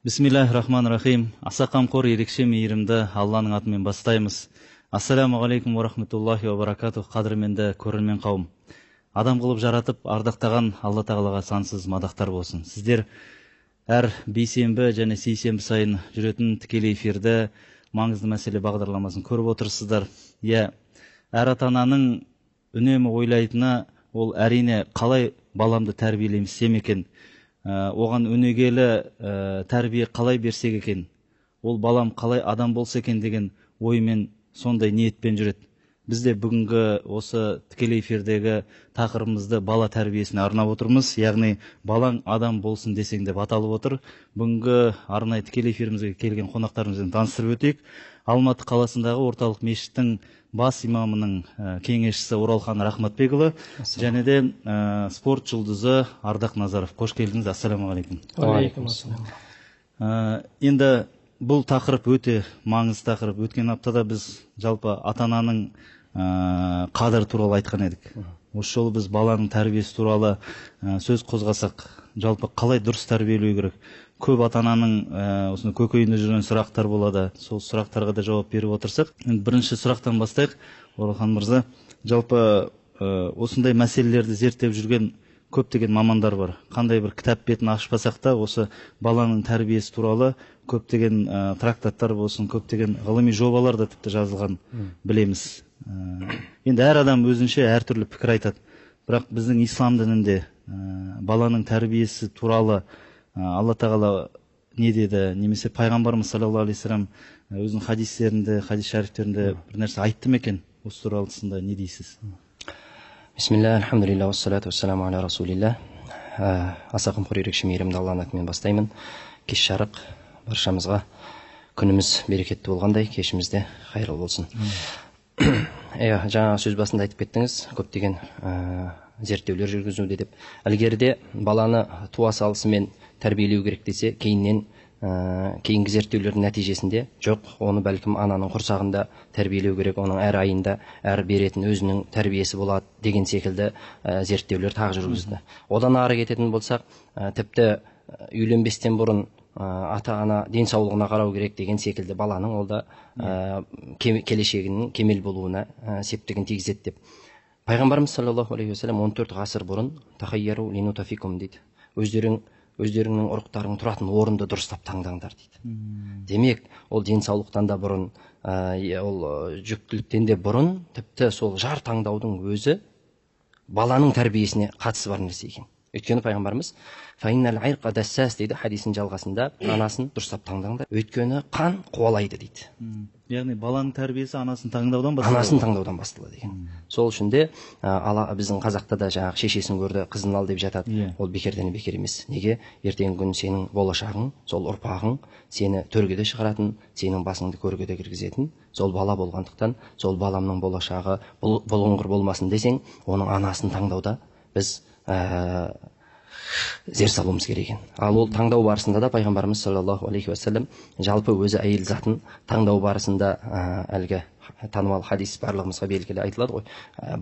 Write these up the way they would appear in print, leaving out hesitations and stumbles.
Бисмиллахир-рахманир-рахим. Аса қамқор, ерекше мейірімді Алланың атымен бастаймыз. Ассаламу алейкум ва рахматуллахи ва баракатух. Қадірменді көрермен қауым. Адам қылып жаратып, ардақтаған Алла Тағалаға сансыз мадақтар болсын. Сіздер әр бейсенбі және сейсенбі сайын жүретін тікелей эфирді маңызды мәселе бағдарламасын көріп отырсыздар. Әр ата-ананың үнемі ойлайтыны ол әрине қалай баламды тәрбиелемесем екен, оған өнегелі тәрбие қалай берсек екен, ол балам қалай адам болса екен деген оймен, сондай ниетпен жүреді. Бізде бүгінгі осы тікелей эфирдегі тақырыбымызды бала тәрбиесіне арнап отырмыз. Яғни балаң адам болсын десең деп аталып отыр. Бүгінгі арнайы тікелей эфирімізге келген қонақтарымызбен таныстырып өтейік. Алматы қаласындағы орталық мешіттің бас имамының кеңесшісі Оралхан Рахматбекұлы және де спорт жұлдызы Ардақ Назаров. Қош келдіңіз. Ассаламу алейкум. Алейкум ассалам. Енді бұл тақырып өте маңызды тақырып. Өткен аптада біз жалпы ата-ананың қадірі туралы айтқан едік. Осы жолы біз баланың тәрбиесі туралы сөз қозғасақ, жалпы қалай дұрыс тәрбиелеу керек? Көп ата-ананың осыны көкейінде жүрген сұрақтар болады. Сол сұрақтарға да жауап беріп отырсақ, бірінші сұрақтан бастайық. Оралхан мырза, жалпы осындай мәселелерді зерттеп жүрген көптеген мамандар бар. Қандай бір кітап бетін ашпасақ та, осы баланың тәрбиесі туралы көптеген трактаттар болсын, көптеген ғылыми жобалар да тіпті жазылған білеміз. Енді әр адам өзінше әртүрлі пікір айтады. Бірақ біздің ислам дінінде баланың тәрбиесі туралы Алла Тағала не деді, немесе пайғамбарымыз саллаллаху алейхи вассалам өзінің хадистерінде, хадис шәрифтерінде бір нәрсе айтты ма екен? Осы туралысында не дейсіз? Бисмилля, алхамдулилля, уассалату вассаламу аля расулилля. Аса қамқор, ерекше мейірімді Алланың атымен бастаймын. Кеш жарық баршамызға, күніміз берекетті болғандай, кешімізде қайырлы болсын. Жаңа сөз басында айтып кеттіңіз, көптеген зерттеулер жүргізуде деп. Ілгеріде баланы туа салысымен тәрбиелеу керек десе, кейінгі зерттеулердің нәтижесінде жоқ, оны бәлкім ананың құрсағында тәрбиелеу керек, оның әр айында әр беретін өзінің тәрбиесі болады деген секілді зерттеулер тағы жүргізді. Одан ары кететін болсақ, тіпті үйленбестен бұрын ата-ана денсаулығына қарау керек деген секілді баланың ол да келешегінің кемел болуына септігін тигізеді деп. Пайғамбарымыз саллаллаху алейхи вассалам 14 ғасыр бұрын тахайяру линутафикум дейді. Өздеріңнің ұрықтарың тұратын орынды дұрыстап таңдаңдар дейді. Демек, ол денсаулықтан да бұрын, ол жүктіліктен де бұрын, тіпті сол жар таңдаудың өзі баланың тәрбиесіне қатысы бар нәрсе екен. Өйткені пайғамбарымыз фаиннал айрқа дассас дейді хадисінің жалғасында, анасын дұрыстап таңдаңдар, өйткені қан қуалайды дейді. Яғни баланың тәрбиесі анасын таңдаудан басталады. Анасын таңдаудан басталады екен. Сол үшін де біздің қазақта да жаңағы шешесін көрді, қызын ал деп жатады. Ол бекерден бекер емес. Неге? Ертеңгі күн сенің болашағың, сол ұрпағың сені төргеде шығаратын, сенің басыңды көргеде кіргізетін, сол бала болғандықтан, сол баламның болашағы бұлыңғыр болмасын десең, оның анасын таңдауда біз зер салуымыз керек екен. Ал ол таңдау барысында да пайғамбарымыз саллаллаху алейхи вассалам жалпы өзі әйел затын таңдау барысында әлгі танымал хадис барлығымызға белгілі айтылады ғой.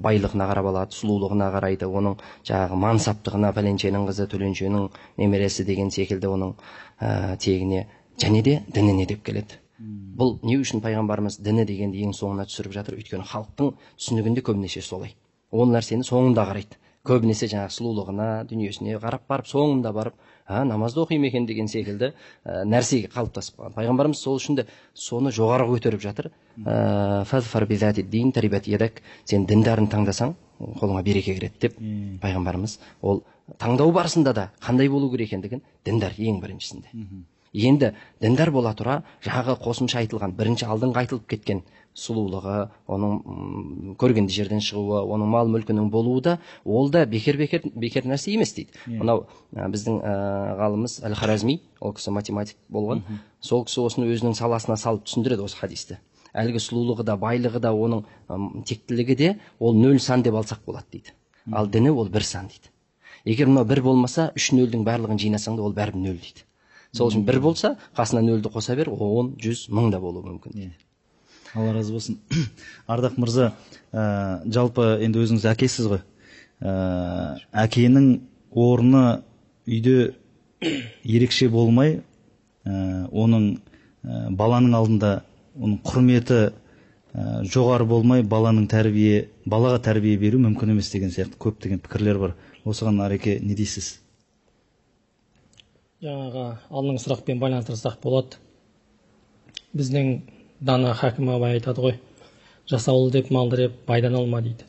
Байлығына қарап алады, сұлулығына қарайды, оның жаңағы мансаптығына, пәленшенің қызы, төленшенің немересі деген секілді оның тегіне және де дініне деп келеді. Бұл не үшін пайғамбарымыз діні дегенді ең соңына түсіріп жатыр? Өйткені халықтың түсінігінде көбінесе солай. Ол нәрсені соңында қарайды. Көбінесе жаңағы сұлулығына, дүниесіне қарап барып, соңында барып, намазды оқимын екен деген секілді нәрсеге қалыптасып қалған. Пайғамбарымыз сол үшін де соны жоғары көтеріп жатыр. Фазфар бизати дин тарибат ядак, сен діндарын таңдасаң, қолыңа береке кіреді деп пайғамбарымыз ол таңдау барысында да қандай болу керек екендігін діндар ең біріншісінде. Енді діндар бола тұра, жаңағы қосымша айтылған, бірінші алдыңғы айтылып кеткен сұлулығы, оның көргенде жерден шығуы, оның мал мүлкінің болуы да, ол да бекер нәрсе емес дейді. Мынау біздің ғалымыз Әл-Харазми, ол кісі математик болған, сол кісі осыны өзінің саласына салып түсіндіреді осы хадисті. Әлгі сұлулығы да, байлығы да, оның тектілігі де, ол 0 сан деп алсақ болады дейді. Ал діні ол 1 сан дейді. Егер мынау 1 болмаса, 3 нөлдің барлығын жинасаң да ол бәрібір 0 дейді. Сол үшін 1 болса, қасына 0-ді қоса бер, 10, 100, 1000 да болуы мүмкін дейді. Алла разы болсын. Ардақ мырза, жалпы енді өзіңіз әкесіз ғой. Әкенің орны үйде ерекше болмай, оның баланың алдында оның құрметі жоғары болмай, балаға тәрбие беру мүмкін емес деген сияқты көптеген пікірлер бар. Осыған Ареке не дейсіз? Жаңағы алдыңғы сұрақпен байланыстырсақ болады. Біздің дана Хакім абай айтады ғой, жасаулы деп малды деп байдан алма дейді.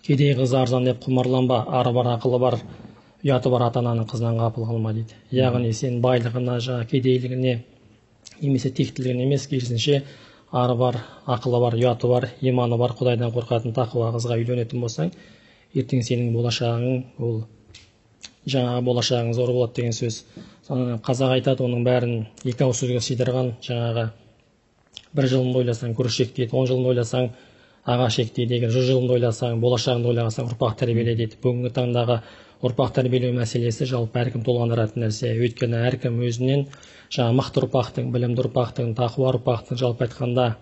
Кедей қыз арзан деп құмарланба, ары бар ақылы бар, ұяты бар ата-ананың қызынан ғапыл қалма дейді. Яғни сен байлығына, кедейлігіне немесе тектілігіне емес, керісінше ары бар, ақылы бар, ұяты бар, иманы бар, Құдайдан қорқатын тақуа қызға үйленетін болсаң, ертең сенің болашағың ол жаңағы болашағың зор болады деген сөз. Қазақ айтады, оның бәрін екі ауыз сөзге сыйдырған, жаңағы бір жылын ойласаң күрішек дейді, 10 жылын ойласаң ағашек дейді, егер 100 жылын ойласаң, болашағыңды ойлағансаң ұрпақ тәрбиеле дейді. Бүгінгі таңдағы ұрпақ тәрбиелеу мәселесі жалпы әркім толғандыратын нәрсе. Өйткені әркім өзінен жаңа мықты ұрпақтың, білімді ұрпақтың, тақуа ұрпақтың, жалпы айтқанда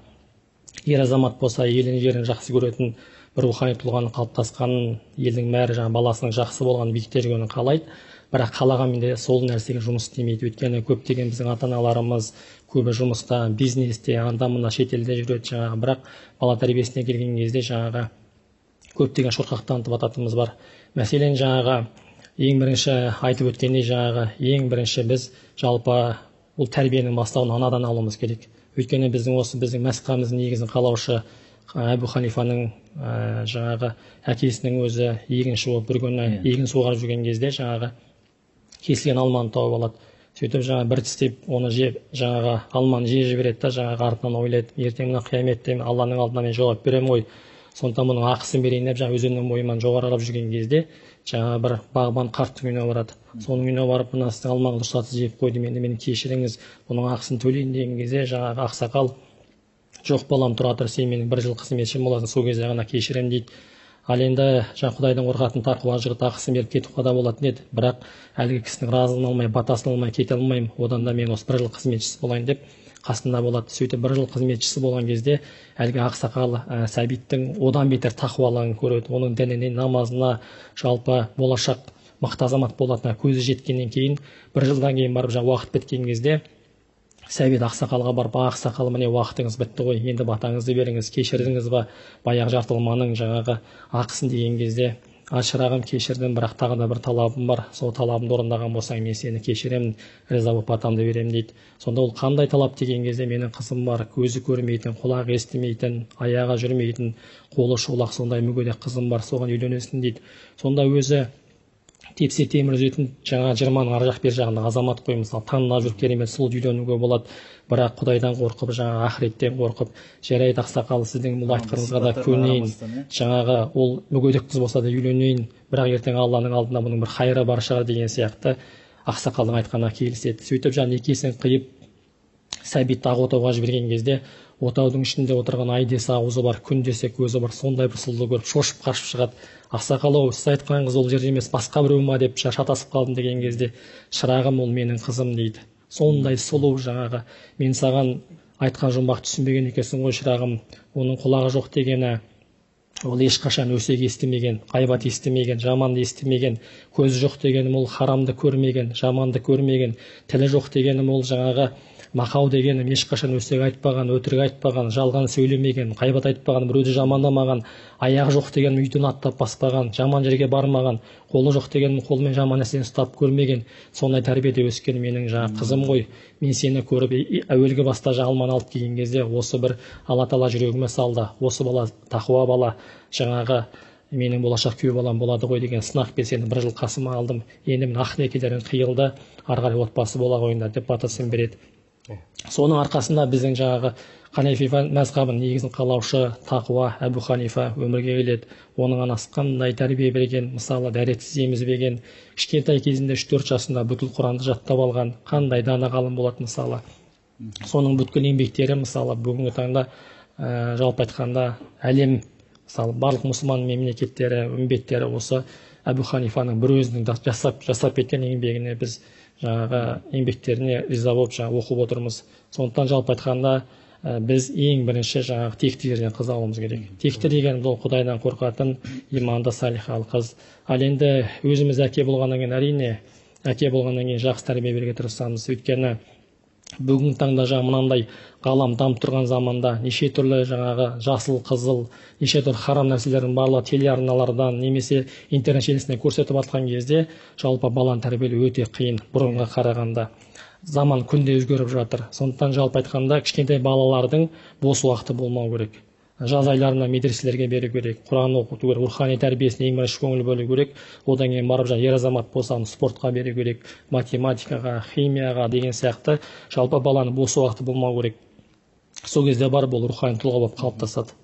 ер азамат болса, елін жерін жақсы көретін бір рухани тұлғаның қалыптасқанын, елдің бәрі жаңа баласының жақсы болғанын, биікте жүргенін қалайды. Бірақ қалағанмен де сол нәрсеге жұмыс істемейді. Өйткені көптеген біздің ата-аналарымыз көбі жұмыста, бизнесте, анда-мында шетелде жүреді жаңағы, бірақ бала тәрбиесіне келген кезде жаңағы көптеген шорқақ танытып ататынымыз бар. Мәселен жаңағы ең бірінші айтып өткендей жаңағы ең бірінші біз жалпы бұл тәрбиенің бастауын анадан алуымыз керек. Өйткені біздің мәсіқамыздың негізін қалаушы Әбу Ханифаның жаңағы әкесінің өзі егін шуып бір күні егін суғарып жүрген кезде жаңағы кесілген алманы тауып алады. Сөйтіп жаңағы бір тістеп оны жеп жаңағы алманы жеп жібереді да жаңағы артынан ойлайды, ертең мына қияметте Алланың алдына мен жауап беремін ғой, сондықтан бұның ақысын берейін деп жаңағы өзеннің бойымен жоғарылап жүрген кезде жаңағы бір бағбан қарттың үйіне барады. Соның үйіне барып, мына сіздің алмаңды рұқсатсыз жеп қойдым, енді мені кешіріңіз, бұның ақысын төлейін деген кезде жаңағы ақсақал, жоқ балам, тұра тұр, сен менің 1 жыл қызметшім боласың, сол кезде ғана кешірем дейді. Ал енді жаңа Құдайдан қорқатын тақуа жігіт ақысын беріп кетуге да болатын еді, бірақ әлгі кісінің разылығын алмай, батасын алмай кете алмаймын, одан да мен осы 1 жыл қызметшісі болайын деп қасында болады. Сөйтіп 1 жыл қызметшісі болған кезде әлгі ақсақал Сәбиттің одан бетер тақуалығын көреді, оның дініне, намазына, жалпы болашақ мықты азамат болатынына көзі жеткеннен кейін 1 жылдан кейін барып жаңа уақыт біткен кезде Сәбит ақсақалға барып, ақсақал, міне уақытыңыз бітті ғой, енді батаңызды беріңіз, кешірдіңіз ба баяғы жартылманың жаңағы ақысын деген кезде, шырағым кешірдім, бірақ тағы да бір талабым бар, сол талабымды орындаған болсаң мен сені кешіремін, риза болып батамды беремін дейді. Сонда ол қандай талап деген кезде, менің қызым бар, көзі көрмейтін, құлағы естімейтін, аяғы жүрмейтін, қолы шолақ сондай мүгедек қызым бар, соған үйленесің дейді. Сонда өзі тепсе темір үзетін жаңа 20-ның ар жақ бер жағында азамат қой, мысалы танылып жүріп керемет сұлу үйленуге болады, бірақ Құдайдан қорқып, жаңа ақыреттен қорқып, жарайды ақсақал, сіздің бұл айтқаныңызға да көнейін, жаңағы ол мүгедек қыз болса да үйленейін, бірақ ертең Алланың алдында бұның бір қайыры бар шығар деген сияқты ақсақалдың айтқанына келіседі. Сөйтіп жаңа некесін қиып Сәбитті ақ отауға жіберген кезде отаудың ішінде отырған ай десе ауызы бар, күн десе көзі бар, сондай бір сұлуды көріп шошып қашып шығады. Ақсақал-ау, сіз айтқан қыз ол жерде емес, басқа біреу ма деп шатасып қалдым деген кезде, шырағым, ол менің қызым дейді. Сондай сұлу жаңағы, мен саған айтқан жұмбақ түсінбеген екенсің ғой шырағым, оның құлағы жоқ дегені, ол ешқашан өсек естімеген, ғайбат естімеген, жаманды естімеген, көзі жоқ дегенім ол харамды көрмеген, жаманды көрмеген, тілі жоқ дегенім ол жаңағы мақау дегенім ешқашан өсек айтпаған, өтірік айтпаған, жалған сөйлемеген, ғайбат айтпаған, біреуді жамандамаған, аяғы жоқ дегенім үйден аттап баспаған, жаман жерге бармаған, қолы жоқ дегенім қолымен жаман нәрсені ұстап көрмеген, сондай тәрбиеде өскен менің жаңа қызым ғой, мен сені көріп әуелгі баста алманы алып келген кезде осы бір Алла Тағала жүрегіме салды, осы бала тақуа бала, жаңағы менің болашақ күйеу балам болады ғой деген сынақпен сені 1 жыл қасыма алдым, енді мен ақ некелерің қиылды, ары қарай отбасы бола қойыңдар деп батасын береді. Соның арқасында біздің жаңағы Ханефи мазхабының негізін қалаушы тақуа Әбу Ханифа өмірге келеді. Оның анасы қандай тәрбие берген, мысалы дәретсіз емізбеген, кішкентай кезінде 3-4 жасында бүкіл Құранды жаттап алған, қандай дана ғалым болады мысалы. Соның бүткіл еңбектері мысалы бүгінгі таңда жалпы айтқанда әлем, мысалы барлық мұсылман мемлекеттері, үмбеттері осы Әбу Ханифаның бір өзінің жасап кеткен еңбегіне біз жаңағы еңбектеріне риза болып оқып отырмыз. Сондықтан жалпы айтқанда біз ең бірінші жаңағы текті жерден қыз алуымыз керек. Текті деген бұл Құдайдан қорқатын иманды салихалы қыз. Ал енді өзіміз әке болғаннан кейін әрине әке болғаннан кейін жақсы тәрбие беруге тырысамыз. Өйткені бүгінгі таңда мынандай ғалам дамып тұрған заманда неше түрлі жасыл, қызыл, неше түрлі харам нәрселердің барлығы телеарналардан немесе интернет желісінде көрсетіп жатқан кезде жалпы баланы тәрбиелеу өте қиын бұрынға қарағанда. Заман күнде өзгеріп жатыр. Сондықтан жалпы айтқанда кішкентай балалардың бос уақыты болмау керек. Жаз айларында медреселерге беру керек, Құран оқыту керек, рухани тәрбиесіне ең бірінші көңіл бөлу керек. Одан кейін барып ер азамат болса спортқа беру керек, математикаға, химияға деген сияқты жалпы баланың бос уақыты болмау керек. Сол кезде барып ол рухани тұлға болып қалыптасады.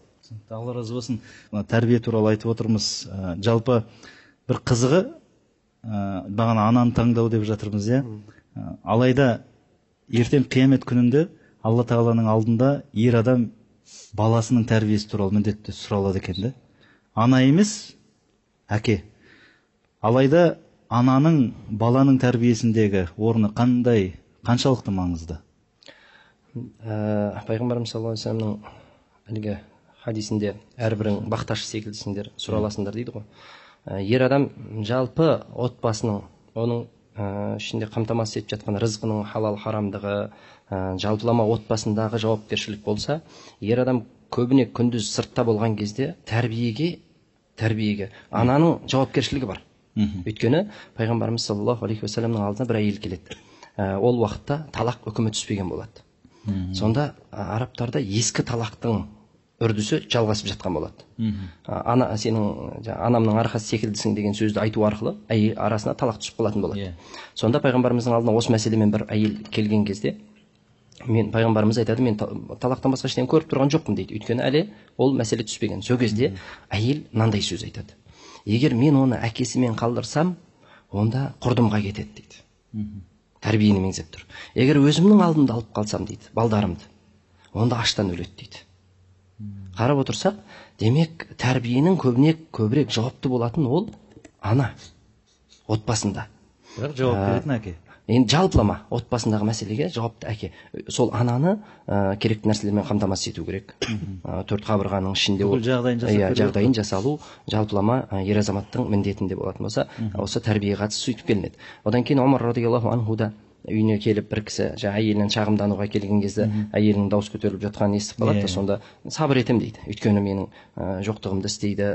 Алла разы болсын. Тәрбие туралы айтып отырмыз. Жалпы бір қызығы бағана ананы таңдау деп жатырмыз, иә. Алайда ертең қиямет күнінде Алла тағаланың алдында ер адам баласының тәрбиесі туралы міндетті сұралады екен да. Ана емес, әке. Алайда ананың баланың тәрбиесіндегі орны қаншалықты маңызды? Пайғамбарымыз саллаллаху алейхи вассаламның әлгі хадисінде әрбірің бақташы секілдісіңдер, сұраласыңдар дейді ғой. Ер адам жалпы отбасының, оның ішінде қамтамасыз етіп жатқан рызқының халал харамдығы, жалпылама отбасындағы жауапкершілік болса, ер адам көбіне күндіз сыртта болған кезде тәрбиеге ананың жауапкершілігі бар. Өйткені пайғамбарымыз саллаллаху алейхи уассаламның алдына бір әйел келеді. Ол уақытта талақ үкімі түспеген болады. Сонда арабтарда ескі талақтың үрдісі жалғасып жатқан болады. Анамның арқасы секілдісің деген сөзді айту арқылы әйел арасына талақ түсіп қалатын болады. Сонда пайғамбарымыздың алдына осы мәселемен бір әйел келген кезде пайғамбарымыз айтады, мен талақтан басқа ештеңе көріп тұрған жоқпын дейді. Өйткені әлі ол мәселе түспеген. Сол кезде әйел мынандай сөз айтады: егер мен оны әкесімен қалдырсам, онда құрдымға кетеді дейді. Тәрбиені меңзеп тұр. Егер өзімнің алдымда алып қалсам дейді, балдарымды, онда аштан өледі дейді. Қарап отырсақ, демек тәрбиенің көбірек жауапты болатын ол ана отбасында. Бірақ жауап беретін әке. Енді жалпылама отбасындағы мәселеге жауапты әке. Сол ананы керекті нәрселермен қамтамасыз ету керек. Төрт қабырғаның ішінде жағдайын жасалу жалпылама ер азаматтың міндетінде болатын болса, осы тәрбиеге қатысты сөйтіп келінеді. Одан кейін Омар радиаллаху анху да үйіне келіп бір кісі әйелінен шағымдануға келген кезде әйелінің дауыс көтеріліп жатқанын естіп қалады да, сонда сабыр етем дейді. Өйткені менің жоқтығымды істейді,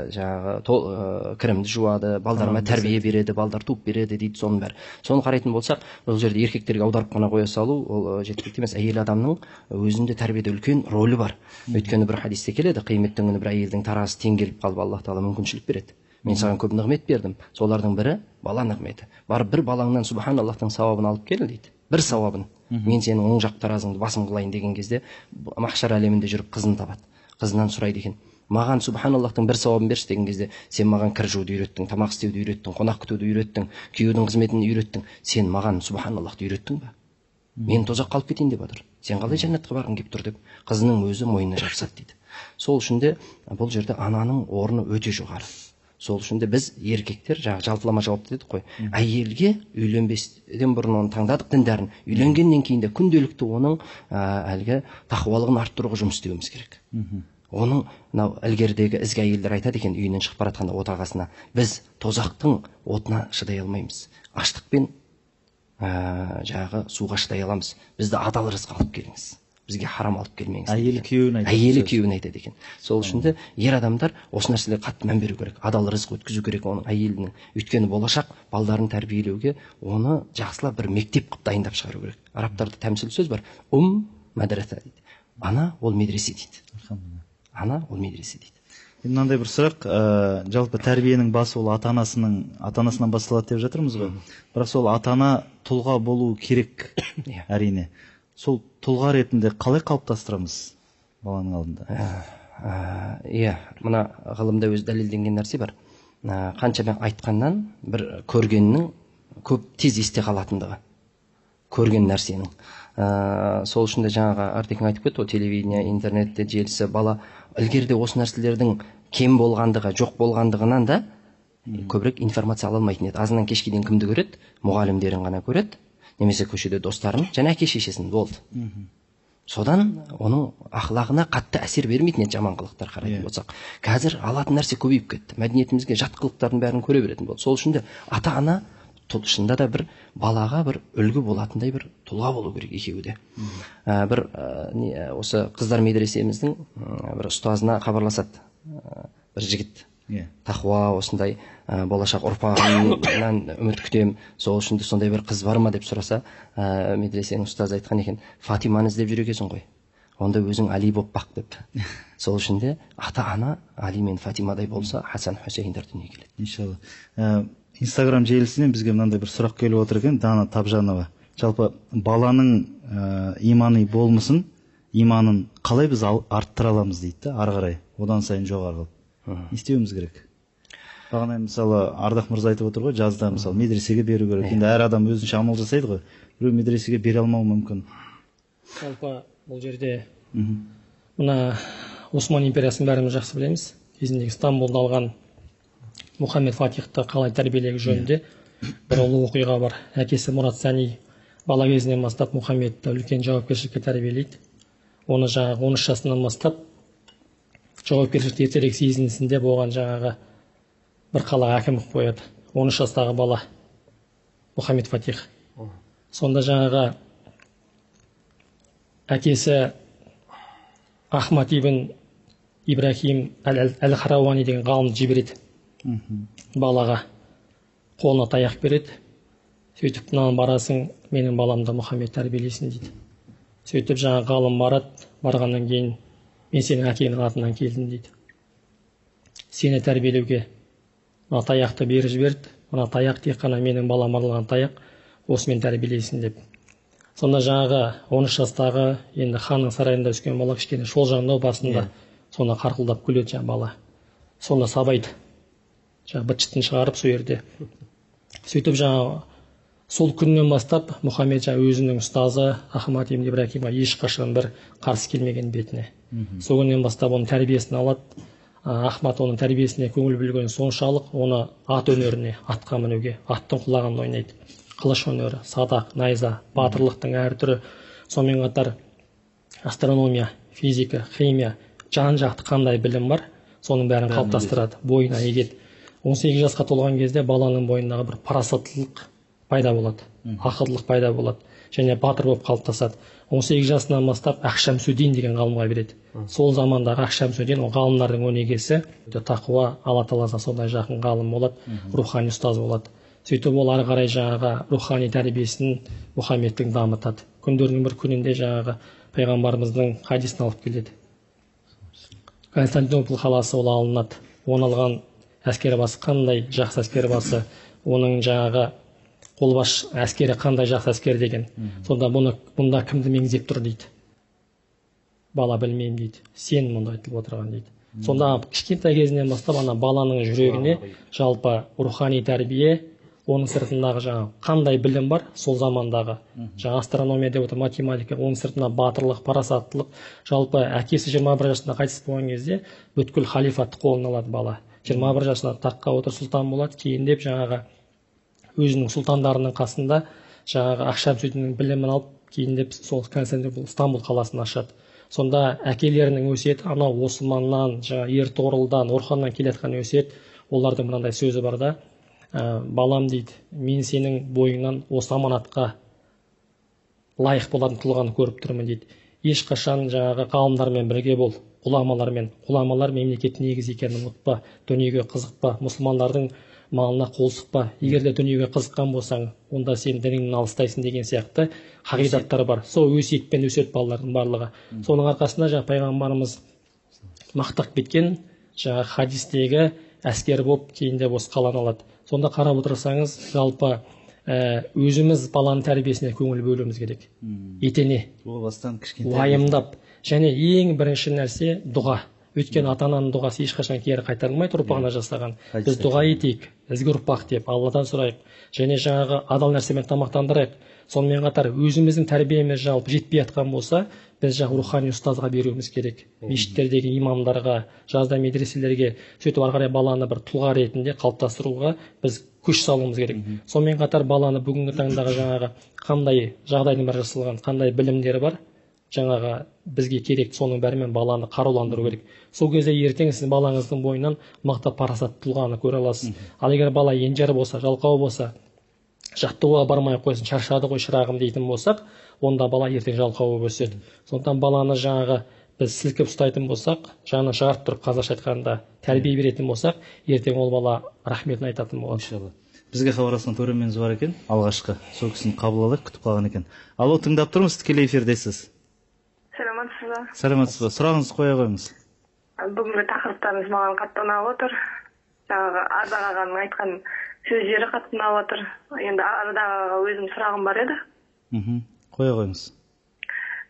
кірімді жуады, балдарыма тәрбие береді, балдар туып береді дейді, соның бәрі. Соны қарайтын болсақ, бұл жерде еркектерге аударып қана қоя салу ол жеткілікті емес. Әйел адамның өзінде тәрбиеде үлкен рөлі бар. Өйткені бір хадисте келеді, қияметтің күні бір әйелдің таразысы тең келіп қалып, Аллах тағала мүмкіншілік береді. Мен саған көп нығмет бердім, солардың бірі бала нығметі. Барып бір балаңнан субханаллахтың сауабын алып кел дейді. Бір сауабын. Мен сенің оң жақ таразыңды басым қылайын деген кезде махшар әлемінде жүріп қызын табады. Қызынан сұрайды екен: маған субханаллахтың бір сауабын берші деген кезде, сен маған кір жууды үйреттің, тамақ істеуді үйреттің, қонақ күтуді үйреттің, күйеудің қызметін үйреттің. Сен маған субханаллахты үйреттің ба? Мен тозаққа қалып кетейін деп жатыр. Сен қалай жәннатқа барғың келіп тұр деп қызының өзі мойнына жабысады дейді. Сол үшін де бұл жерде ананың орны өте жоғары. Сол үшін де біз еркектер жалпылама жауапты дедік қой. Әйелге үйленбестен бұрын оны таңдадық діндәрін. Үйленгеннен кейін де күнделікті оның әлгі тақуалығын арттыруға жұмыс істеуіміз керек. Оның мынау ілгерідегі ізгі әйелдер айтады екен, үйінен шығып бара жатқанда отағасына: біз тозақтың отына шыдай алмаймыз, аштықпен суға шыдай аламыз. Бізді адал рызық алып келіңіз, бізге харам алып келмеңіз. Әйелі күйеуіне айтады екен. Сол үшін де ер адамдар осы нәрселерге қатты мән беру керек. Адал рызық өткізу керек оның әйелінің. Өйткені болашақ балдарын тәрбиелеуге оны жақсылап бір мектеп қылып дайындап шығару керек. Арабтарда тәмсіл сөз бар: мадраса дейді. Ана ол медресе дейді. Ана ол медресе дейді. Мынандай бір сұрақ, жалпы тәрбиенің басы ол ата-анасынан басталады деп жатырмыз ғой. Бірақ сол ата-ана тұлға болу керек, әрине. Сол тұлға ретінде қалай қалыптастырамыз баланың алдында? Мына ғылымда өз дәлелденген нәрсе бар. Қанша айтқаннан бір көргеннің көп тез есте қалатындығы. Көрген нәрсенің. Сол үшін де жаңағы Артекең айтып кетті, телевидение, интернетте желісі, бала ілгерде осы нәрселердің кем болғандығы, жоқ болғандығынан да көбірек информация ала алмайтын еді. Азынан кешке дейін кімді көреді? Мұғалімдерін ғана көреді, немесе көшеде достарын, және әке шешесін, болды. Содан оның ақылағына қатты әсер бермейтін еді жаман қылықтар қарайтын болсақ. Қазір алатын нәрсе көбейіп кетті. Мәдениетімізге жат қылықтардың бәрін көре беретін болды. Сол үшін де ата-ана шынында да бір балаға бір үлгі болатындай бір тұлға болу керек екеуі де. Бір осы қыздар медресеміздің бір ұстазына хабарласады бір жігіт. Тақуа, осындай болашақ ұрпағымнан үміт күтем, сол үшін де сондай бір қыз бар ма деп сұраса, медресенің ұстазы айтқан екен, Фатиманы іздеп жүр екенсің ғой, онда өзің Али болып бақ деп. Сол үшін де ата ана Али мен Фатимадай болса, Хасан Хусейндер дүниеге келеді. Иншалла. Инстаграм желісінен бізге мынандай бір сұрақ келіп отыр екен, Дана Табжанова. Жалпы баланың имани болмысын, иманын қалай біз арттыра аламыз дейді, ары қарай, одан сайын жоғары қылып. Не істеуіміз керек? Бағана мысалы Ардақ мырза айтып отыр ғой, жазда мысалы медресеге беру керек. Енді әр адам өзінше амал жасайды ғой. Біреу медресеге бере алмауы мүмкін. Жалпы бұл жерде мына Осман империясын бәріміз жақсы білеміз. Кезіндегі Стамбулда алған Мұхаммед Фатихты қалай тәрбиелеу жөнінде бір ұлы оқиға бар. Әкесі Мұрат Сәни бала кезінен бастап Мұхаммедті үлкен жауапкершілікке тәрбиелейді. Оны жаңағы 13 жасынан бастап жауапкершілікті ертерек сезінісінде болған жаңағы бір қалаға әкім қылып қояды. 13 жастағы бала Мұхаммед Фатих. Сонда жаңағы әкесі Ахмад ибн Ибрахим әл-Харауани деген ғалымды жібереді. Балаға қолына таяқ береді. Сөйтіп, мынаны барасың, менің баламды Мұхаммед тәрбиелейсің дейді. Сөйтіп жаңағы ғалым барады, барғаннан кейін мен сенің әкеңнің атынан келдім дейді. Сені тәрбиелеуге мына таяқты беріп жіберді. Мына таяқ тек қана менің балам арналған таяқ, осымен тәрбиелейсін деп. Сонда жаңағы 13 жастағы енді ханның сарайында өскен бала кішкене шолжаңдау басында сонда қарқылдап күледі жаңағы бала. Сонда сабайды. Жаңағы быт-шытын шығарып сол жерде. Сөйтіп жаңағы сол күннен бастап Мұхаммед өзінің ұстазы Ахмад ибн Ибрахимға ешқашан бір қарсы келмеген бетіне. Сол күннен бастап оның тәрбиесін алады. Ахмад оның тәрбиесіне көңіл бөлген соншалық оны ат өнеріне, атқа мінуге, аттың құлағында ойнайды. Қылыш өнері, садақ, найза, батырлықтың әр түрі, сонымен қатар астрономия, физика, химия, жан-жақты қандай білім бар, соның бәрін қалыптастырады, бойына егеді. 18 жасқа толған кезде баланың бойындағы бір парасаттылық пайда болады, ақылдылық пайда болады, және батыр болып қалыптасады. 18 жасынан бастап Ақшамсудин деген ғалымға береді. Сол замандағы Ақшамсудин, ол ғалымдардың өнегесі, тақуа, Алла Тағалаға сондай жақын ғалым болады, рухани ұстаз болады. Сөйтіп ол ары қарай жаңағы рухани тәрбиесін Мұхаммедтің дамытады. Күндердің бір күнінде жаңағы пайғамбарымыздың хадисін алып келеді. Константинопол қаласы ол алынады. Оны алған әскербасы қандай жақсы әскербасы, оның жаңағы қолбаш әскері қандай жақсы әскер деген. Сонда бұнда кімді меңзеп тұр дейді. Бала білмеймін дейді. Сен мұнда айтылып отырған дейді. Сонда кішкентай кезінен бастап ана баланың жүрегіне жалпы рухани тәрбие, оның сыртындағы жаңағы қандай білім бар, сол замандағы жаңа астрономия деп отыр, математика, оның сыртында батырлық, парасаттылық. Жалпы әкесі 21 жасында қайтыс болған кезде бүткіл халифатты қолына алады бала. 21 жасында таққа отыр, сұлтан болады. Кейіндеп жаңағы өзінің сұлтандарының қасында жаңағы Ақшамсудиннің білімін алып, кейіндеп сол Константинопол, Стамбул қаласын ашады. Сонда әкелерінің өсиеті анау Османнан, Ертоғрылдан, Орханнан келетқан өсиет. Олардың мынандай сөзі бар да, балам дейді, мен сенің бойыңнан осы аманатқа лайық болатын тұлғаны көріп тұрмын дейді. Ешқашан жаңағы ғалымдармен бірге бол, ғұламалармен. Ғұламалар мемлекеттің негізі екенін ұмытпа, дүниеге қызықпа, мұсылмандардың малына қол сұқпа. Егер де дүниеге қызыққан болсаң, онда сен дініңнен алыстайсың деген сияқты қағидаттар бар. Сол өсиетпен өседі балалардың барлығы. Соның арқасында жаңағы пайғамбарымыз мақтап кеткен жаңағы хадистегі әскер болып кейінде осы қаланы алады. Сонда қарап отырсаңыз, жалпы өзіміз баланың тәрбиесіне көңіл бөлуіміз керек. Етене, уайымдап, және ең бірінші нәрсе дұға. Өйткені ата-ананың дұғасы ешқашан кері қайтарылмайды ұрпағына жасаған. Біз дұға етейік, ізгі ұрпақ деп Алладан сұрайық, және жаңағы адал нәрсемен тамақтандырайық. Сонымен қатар өзіміздің тәрбиеміз жалпы жетпей жатқан болса, біз жаңағы рухани ұстазға беруіміз керек. Мешіттердегі имамдарға, жазда медреселерге, сөйтіп ары қарай баланы бір тұлға ретінде қалыптастыруға біз күш салуымыз керек. Сонымен қатар баланы бүгінгі таңдағы жаңағы қандай жағдайдың бар жасалған, қандай білімдері бар, жаңағы бізге керек, соның бәрімен баланы қаруландыру керек. Сол кезде ертең сіз балаңыздың бойынан мықты парасатты тұлғаны көре аласыз. Ал егер бала енжар болса, жалқау болса, жаттығуға бармай ақ қойсын, шаршады ғой шырағым дейтін болсақ, онда бала ертең жалқау болып өседі. Сондықтан баланы жаңағы біз сілкіп ұстайтын болсақ, жанын шығарып тұрып қазақша айтқанда тәрбие беретін болсақ, ертең ол бала рахметін айтатын болады. Иншалла. Бізге хабарласқан көрерменіміз бар екен, алғашқы. Сол кісіні қабыл алайық, күтіп қалған екен. Алло, тыңдап тұрмыз, тікелей эфирдесіз. Саламатсыз ба? Саламатсыз ба? Сұрағыңызды қоя қойыңыз. Бүгінгі тақырыптарыңыз маған қатты ұнап отыр. Жаңағы Ардақ ағаның айтқан сөздері қатты ұнап отыр. Енді Ардақ ағаға өзім сұрағым бар еді. Қоя қойыңыз.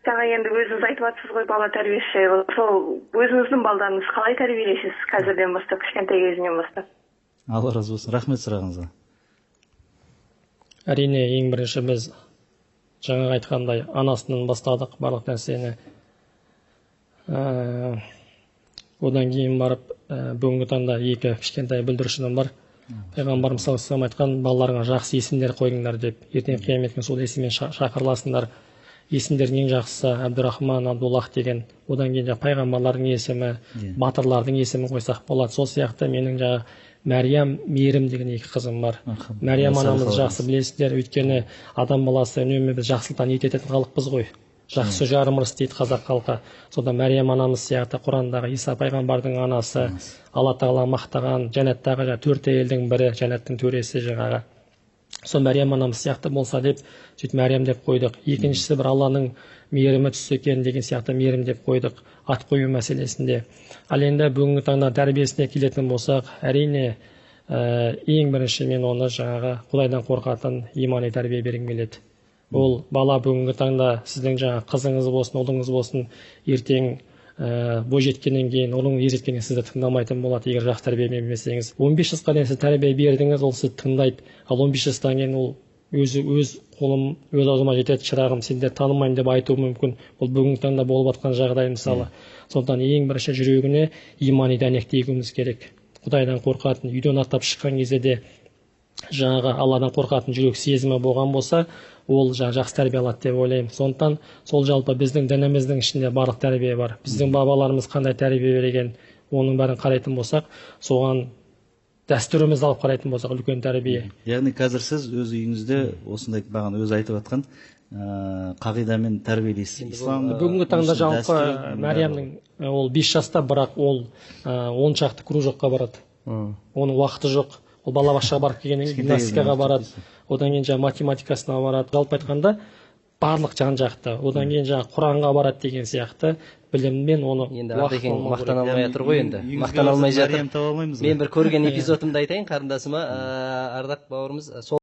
Жаңа енді өзіңіз айтып жатсыз ғой, бала тәрбиесі жайлы. Сол өзіңіздің балдарыңызды қалай тәрбиелейсіз қазірден бастап, кішкентай кезінен бастап? Алла разы болсын. Рахмет сұрағыңызға. Әрине, ең бірінші біз жаңа айтқандай анасынан бастадық барлық нәрсені. Одан кейін барып, бүгінгі таңда екі кішкентай бүлдіршінім бар. Пайғамбарымыз саллаллаху алейхи вассалам айтқан, балаларыңа жақсы есімдер қойыңдар деп, ертең қиямет күні сол есіммен шақырыласыңдар. Есімдердің ең жақсысы Абдурахман, Абдуллах деген. Одан кейін пайғамбарлардың есімі, батырлардың есімін қойсақ болады. Сол сияқты менің жаңа Мәриям, Мейірім деген екі қызым бар. Мәриям анамыз жақсы білесіздер, өйткені адам баласы үнемі біз жақсылықтан ниет ететін халықпыз ғой. Жақсы жарым ырыс дейді қазақ халқы. Содан Мәриям анамыз сияқты Құрандағы Иса пайғамбардың анасы, Алла тағала мақтаған жәннаттағы 4 әйелдің бірі, жәннаттың төресі жаңағы. Сол Мәриям анамыз сияқты болса деп, сөйтіп Мәриям деп қойдық. Екіншісі бір Алланың мейірімі түссе екен деген сияқты Мейірім деп қойдық ат қою мәселесінде. Ал енді бүгінгі таңда тәрбиесіне келетін болсақ, әрине ең бірінші мен оны жаңағы Құдайдан қорқатын имани тәрбие бергім келеді. Ол бала бүгінгі таңда сіздің жаңа қызыңыз болсын, ұлыңыз болсын, ертең бойжеткеннен кейін, ұлың ержеткеннен сізді тыңдамайтын болады, егер жақсы тәрбие бермесеңіз. 15 жасқа дейін сіз тәрбие бердіңіз, ол сізді тыңдайды. Ал 15 жастан кейін ол өз қолым, өз аузыма жетеді, шырағым, сендерді танымаймын деп айтуы мүмкін. Ол бүгінгі таңда болып жатқан жағдай мысалы. Сондықтан ең бірінші жүрегіне имани дәнекті егуіміз керек. Құдайдан қорқатын, үйден аттап шыққан кезде де жаңағы Алладан қорқатын жүрек сезімі болған болса, ол жақсы тәрбие алады деп ойлаймын. Сондықтан сол жалпы біздің дініміздің ішінде барлық тәрбие бар. Біздің бабаларымыз қандай тәрбие берген, оның бәрін қарайтын болсақ, соған дәстүрімізді алып қарайтын болсақ, үлкен тәрбие. Яғни қазір сіз өз үйіңізде осындай бағана өзі айтып жатқан қағидамен тәрбиелейсіз. Бүгінгі таңда жалпы Мәриямның ол 5 жаста, бірақ ол 10 шақты кружокқа барады. Оның уақыты жоқ. Ол балабақшаға барып келгеннен кейін гимнастикаға барады. Одан кейін математикасына барады. Жалпы айтқанда барлық жан-жақты. Одан кейін Құранға барады деген сияқты біліммен оны енді ардекең мақтана алмай жатыр ғой енді. Мақтана алмай жатыр. Мен бір көрген эпизодымды айтайын қарындасыма. Ардақ бауырымыз